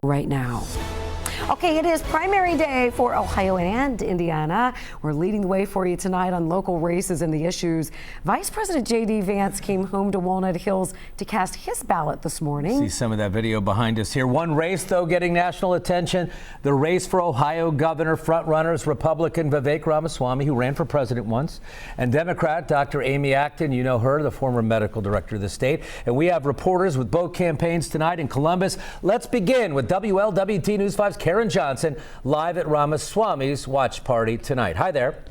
right now. Okay, it is primary day for Ohio and Indiana. We're leading the way for you tonight on local races and the issues. Vice President J.D. Vance came home to Walnut Hills to cast his ballot this morning. See some of that video behind us here. One race, though, getting national attention. The race for Ohio governor. Frontrunners Republican Vivek Ramaswamy, who ran for president once, and Democrat Dr. Amy Acton. You know her, the former medical director of the state. And we have reporters with both campaigns tonight in Columbus. Let's begin with WLWT News 5's Karen Johnson live at Ramaswamy's watch party tonight. Hi there.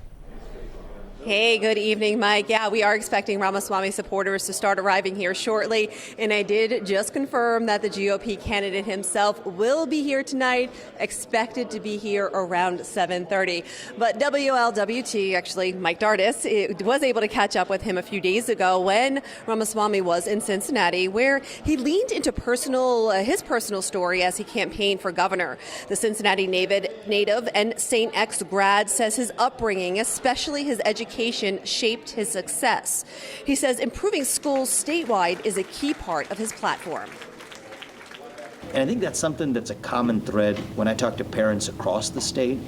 Hey, good evening, Mike. Yeah, we are expecting Ramaswamy supporters to start arriving here shortly. And I did just confirm that the GOP candidate himself will be here tonight, expected to be here around 7:30. But WLWT, actually, Mike Dardis, was able to catch up with him a few days ago when Ramaswamy was in Cincinnati, where he leaned into his personal story as he campaigned for governor. The Cincinnati native and St. X grad says his upbringing, especially his education, shaped his success. He says improving schools statewide is a key part of his platform. And I think that's something that's a common thread when I talk to parents across the state.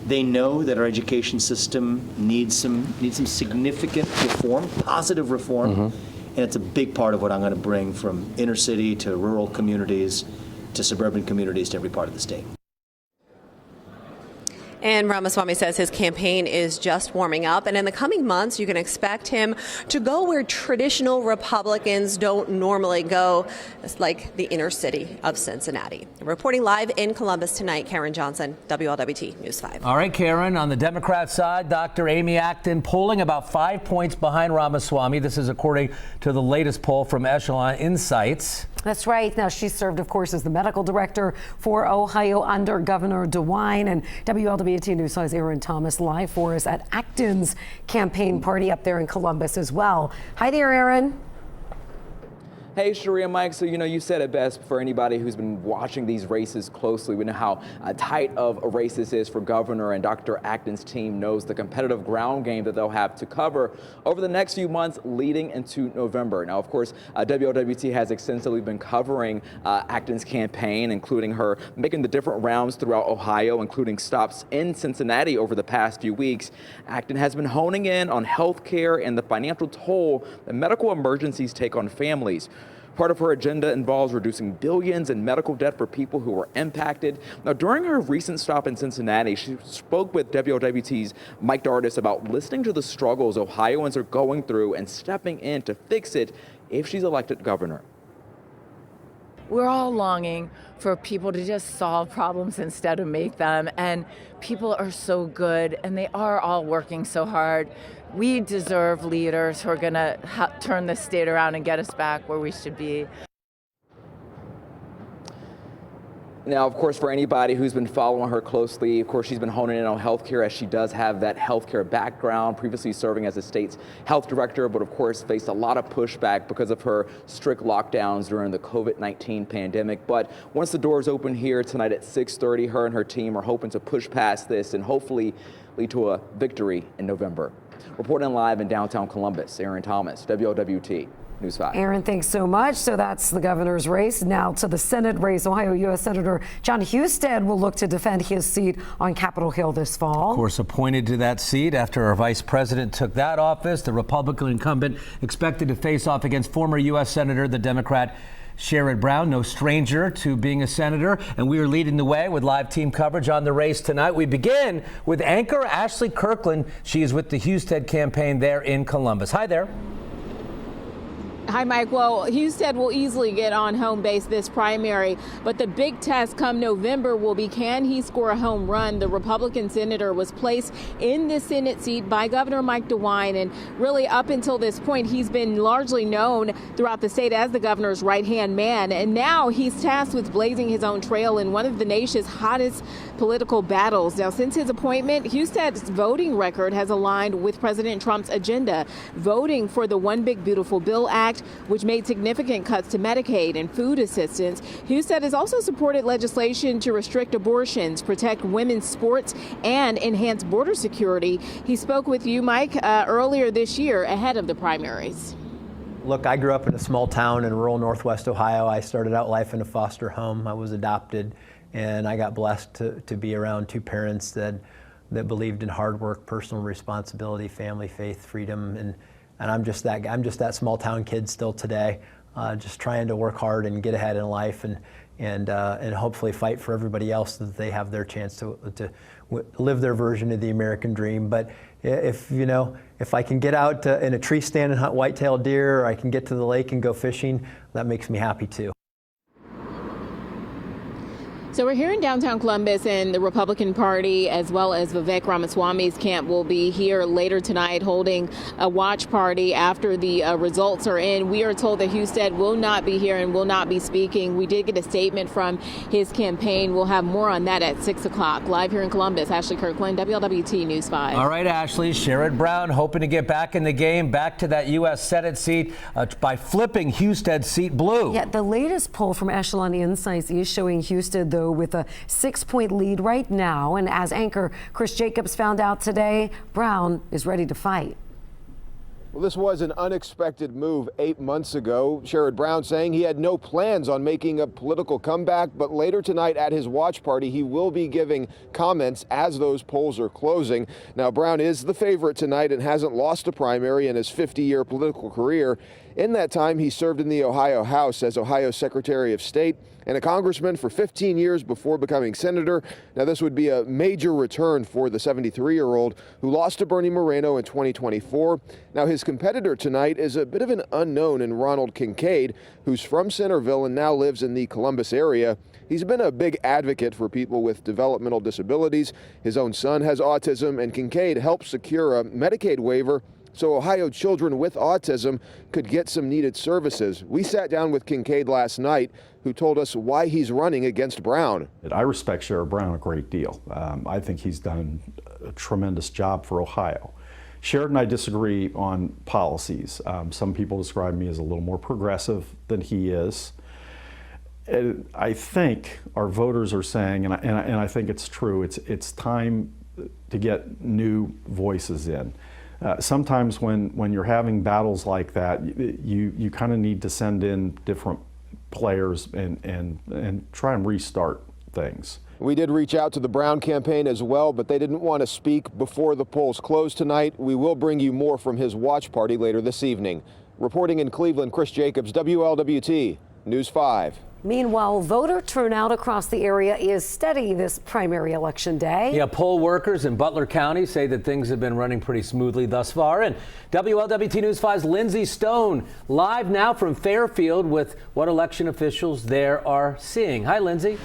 They know that our education system needs some significant reform, positive reform, and it's a big part of what I'm going to bring from inner city to rural communities to suburban communities to every part of the state. And Ramaswamy says his campaign is just warming up. And in the coming months, you can expect him to go where traditional Republicans don't normally go, like the inner city of Cincinnati. Reporting live in Columbus tonight, Karen Johnson, WLWT News 5. All right, Karen, on the Democrat side, Dr. Amy Acton polling about 5 points behind Ramaswamy. This is according to the latest poll from Echelon Insights. That's right. Now, she served, of course, as the medical director for Ohio under Governor DeWine. And WLWT News 5's Aaron Thomas live for us at Acton's campaign party up there in Columbus as well. Hi there, Aaron. Hey, Sharia, Mike. So, you said it best for anybody who's been watching these races closely. We know how tight of a race this is for governor, and Dr. Acton's team knows the competitive ground game that they'll have to cover over the next few months leading into November. Now, of course, WLWT has extensively been covering Acton's campaign, including her making the different rounds throughout Ohio, including stops in Cincinnati over the past few weeks. Acton has been honing in on health care and the financial toll that medical emergencies take on families. Part of her agenda involves reducing billions in medical debt for people who were impacted. Now, during her recent stop in Cincinnati, she spoke with WLWT's Mike Dardis about listening to the struggles Ohioans are going through and stepping in to fix it if she's elected governor. We're all longing for people to just solve problems instead of make them. And people are so good, and they are all working so hard. We deserve leaders who are going to turn the state around and get us back where we should be. Now, of course, for anybody who's been following her closely, of course, she's been honing in on healthcare, as she does have that healthcare background, previously serving as the state's health director, but of course faced a lot of pushback because of her strict lockdowns during the COVID-19 pandemic. But once the doors open here tonight at 6:30, her and her team are hoping to push past this and hopefully lead to a victory in November. Reporting live in downtown Columbus, Aaron Thomas, WLWT News 5. Aaron, thanks so much. So that's the governor's race. Now to the Senate race. Ohio U.S. Senator John Husted will look to defend his seat on Capitol Hill this fall. Of course, appointed to that seat after our vice president took that office. The Republican incumbent expected to face off against former U.S. Senator, the Democrat Sherrod Brown, no stranger to being a senator, and we are leading the way with live team coverage on the race tonight. We begin with anchor Ashley Kirkland. She is with the Husted campaign there in Columbus. Hi there. Hi, Mike. Well, Husted will easily get on home base this primary, but the big test come November will be, can he score a home run? The Republican senator was placed in the Senate seat by Governor Mike DeWine, and really up until this point, he's been largely known throughout the state as the governor's right-hand man, and now he's tasked with blazing his own trail in one of the nation's hottest political battles. Now, since his appointment, Husted's voting record has aligned with President Trump's agenda, voting for the One Big Beautiful Bill Act, which made significant cuts to Medicaid and food assistance. Husted has also supported legislation to restrict abortions, protect women's sports, and enhance border security. He spoke with you, Mike, earlier this year ahead of the primaries. Look, I grew up in a small town in rural Northwest Ohio. I started out life in a foster home. I was adopted, and I got blessed to be around two parents that believed in hard work, personal responsibility, family, faith, freedom, and I'm just that small town kid still today, just trying to work hard and get ahead in life, and hopefully fight for everybody else so that they have their chance to live their version of the American dream. But if I can get out in a tree stand and hunt white-tailed deer, or I can get to the lake and go fishing, that makes me happy too. So we're here in downtown Columbus, and the Republican Party, as well as Vivek Ramaswamy's camp, will be here later tonight holding a watch party after the results are in. We are told that Husted will not be here and will not be speaking. We did get a statement from his campaign. We'll have more on that at 6 o'clock. Live here in Columbus, Ashley Kirkland, WLWT News 5. All right, Ashley. Sherrod Brown hoping to get back in the game, back to that U.S. Senate seat by flipping Husted's seat blue. Yeah, the latest poll from Echelon Insights is showing Husted, though, with a 6-point lead right now. And as anchor Chris Jacobs found out today, Brown is ready to fight. Well, this was an unexpected move 8 months ago. Sherrod Brown saying he had no plans on making a political comeback, but later tonight at his watch party, he will be giving comments as those polls are closing. Now, Brown is the favorite tonight and hasn't lost a primary in his 50-year political career. In that time, he served in the Ohio House as Ohio Secretary of State and a congressman for 15 years before becoming senator. Now, this would be a major return for the 73-year-old who lost to Bernie Moreno in 2024. Now, his competitor tonight is a bit of an unknown in Ronald Kincaid, who's from Centerville and now lives in the Columbus area. He's been a big advocate for people with developmental disabilities. His own son has autism, and Kincaid helped secure a Medicaid waiver so Ohio children with autism could get some needed services. We sat down with Kincaid last night, who told us why he's running against Brown. I respect Sherrod Brown a great deal. I think he's done a tremendous job for Ohio. Sherrod and I disagree on policies. Some people describe me as a little more progressive than he is. I think our voters are saying, and I think it's true, it's time to get new voices in. Sometimes when you're having battles like that, you kind of need to send in different players and try and restart things. We did reach out to the Brown campaign as well, but they didn't want to speak before the polls close tonight. We will bring you more from his watch party later this evening. Reporting in Cleveland, Chris Jacobs, WLWT News 5. Meanwhile, voter turnout across the area is steady this primary election day. Yeah, poll workers in Butler County say that things have been running pretty smoothly thus far. And WLWT News 5's Lindsay Stone live now from Fairfield with what election officials there are seeing. Hi, Lindsay.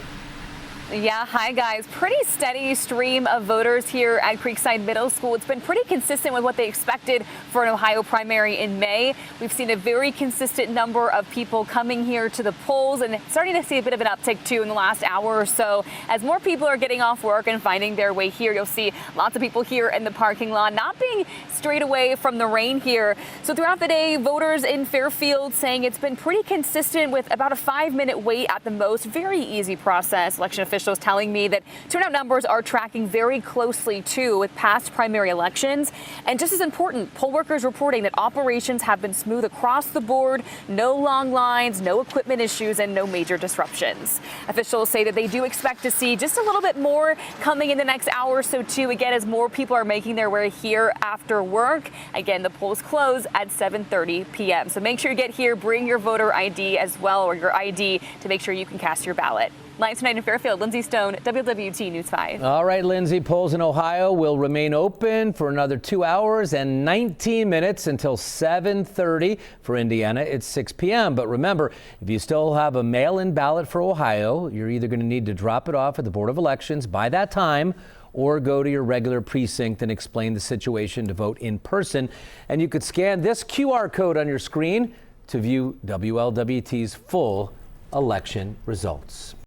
Yeah, hi guys. Pretty steady stream of voters here at Creekside Middle School. It's been pretty consistent with what they expected for an Ohio primary in May. We've seen a very consistent number of people coming here to the polls and starting to see a bit of an uptick too in the last hour or so. As more people are getting off work and finding their way here, you'll see lots of people here in the parking lot, not being strayed away from the rain here. So throughout the day, voters in Fairfield saying it's been pretty consistent with about a 5-minute wait at the most. Very easy process. Election officials telling me that turnout numbers are tracking very closely too with past primary elections. And just as important, poll workers reporting that operations have been smooth across the board, no long lines, no equipment issues, and no major disruptions. Officials say that they do expect to see just a little bit more coming in the next hour or so too, again, as more people are making their way here after work. Again, the polls close at 7:30 p.m. So make sure you get here, bring your voter ID as well, or your ID, to make sure you can cast your ballot. Live tonight in Fairfield, Lindsay Stone, WWT News 5. All right, Lindsay, polls in Ohio will remain open for another 2 hours and 19 minutes until 7:30. For Indiana, it's 6 p.m. But remember, if you still have a mail-in ballot for Ohio, you're either going to need to drop it off at the Board of Elections by that time or go to your regular precinct and explain the situation to vote in person. And you could scan this QR code on your screen to view WLWT's full election results.